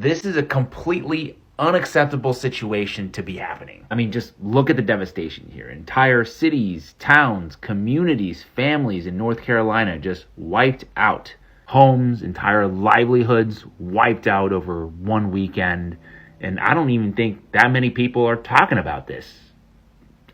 This is a completely unacceptable situation to be happening. I mean, just look at the devastation here. Entire cities, towns, communities, families in North Carolina just wiped out. Homes, entire livelihoods wiped out over one weekend. And I don't even think that many people are talking about this.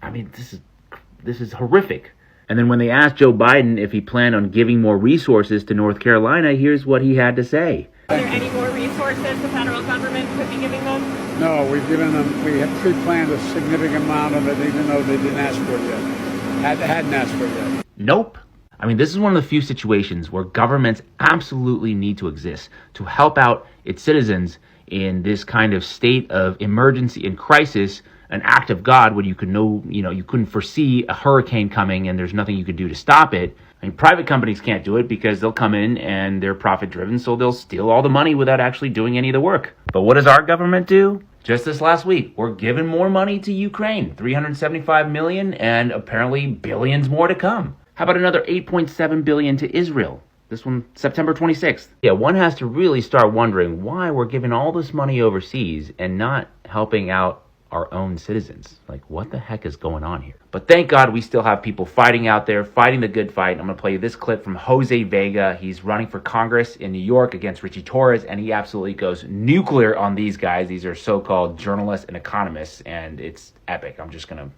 I mean, this is horrific. And then when they asked Joe Biden if he planned on giving more resources to North Carolina, here's what he had to say. Are there any more resources the federal government could be giving them? No, we have pre-planned a significant amount of it, even though they didn't ask for it yet. Hadn't asked for it yet. Nope. I mean, this is one of the few situations where governments absolutely need to exist to help out its citizens in this kind of state of emergency and crisis, an act of God when you couldn't foresee a hurricane coming and there's nothing you could do to stop it. I mean, private companies can't do it because they'll come in and they're profit driven, so they'll steal all the money without actually doing any of the work. But what does our government do? Just this last week, we're giving more money to Ukraine, $375 million, and apparently billions more to come. How about another $8.7 billion to Israel? This one, September 26th. Yeah, one has to really start wondering why we're giving all this money overseas and not helping out our own citizens. Like, what the heck is going on here? But thank God we still have people fighting out there, fighting the good fight. I'm going to play you this clip from Jose Vega. He's running for Congress in New York against Richie Torres, and he absolutely goes nuclear on these guys. These are so-called journalists and economists, and it's epic. I'm just gonna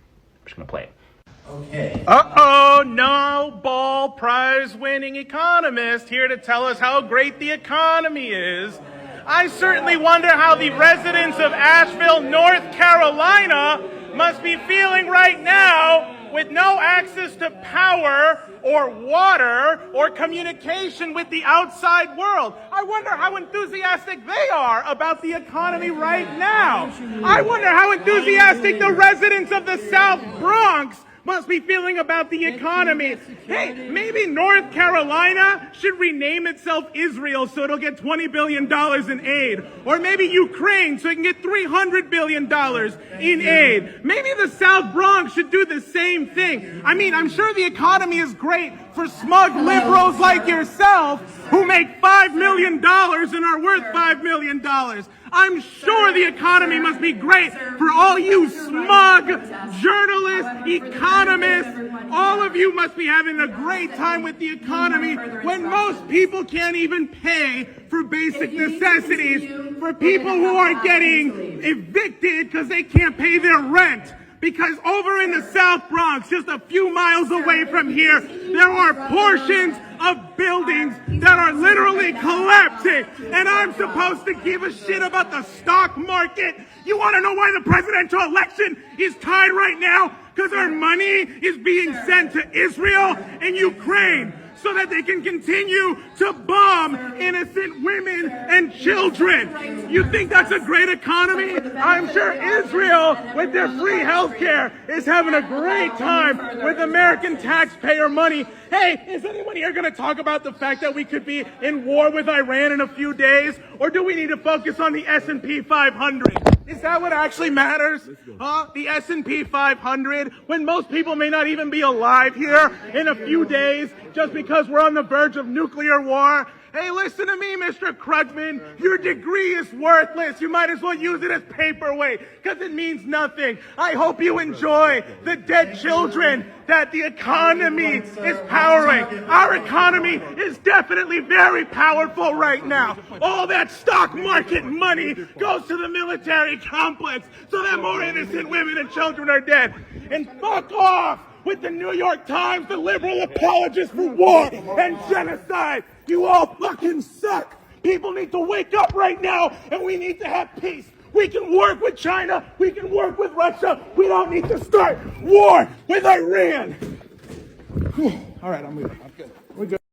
play it. Okay. Uh-oh, Nobel Prize-winning economist here to tell us how great the economy is. I certainly wonder how the residents of Asheville, North Carolina must be feeling right now with no access to power or water or communication with the outside world. I wonder how enthusiastic they are about the economy right now. I wonder how enthusiastic the residents of the South Bronx must be feeling about the economy. Hey, maybe North Carolina should rename itself Israel so it'll get $20 billion in aid. Or maybe Ukraine so it can get $300 billion in aid. Maybe the South Bronx should do the same thing. I mean, I'm sure the economy is great for smug liberals like yourself who make $5 million and are worth $5 million. I'm sure the economy must be great for all you smug journalists, economists. All of you must be having a great time with the economy when most people can't even pay for basic necessities, for people who are getting evicted because they can't pay their rent. Because over in the South Bronx, just a few miles away from here, there are portions of buildings that are literally collapsing. And I'm supposed to give a shit about the stock market? You want to know why the presidential election is tied right now? Because our money is being sent to Israel and Ukraine so that they can continue to bomb innocent women and children. You think that's a great economy? I'm sure Israel, with their free health care, is having a great time with American taxpayer money. Hey, is anyone here going to talk about the fact that we could be in war with Iran in a few days? Or do we need to focus on the S&P 500? Is that what actually matters? The S&P 500, when most people may not even be alive here in a few days just because we're on the verge of nuclear war? Hey, listen to me, Mr. Krugman. Your degree is worthless. You might as well use it as paperweight because it means nothing. I hope you enjoy the dead children that the economy is powering. Our economy is definitely very powerful right now. All that stock market money goes to the military complex so that more innocent women and children are dead. And fuck off with the New York Times, the liberal apologists for war and genocide. You all fucking suck. People need to wake up right now, and we need to have peace. We can work with China. We can work with Russia. We don't need to start war with Iran. All right, I'm leaving. I'm good.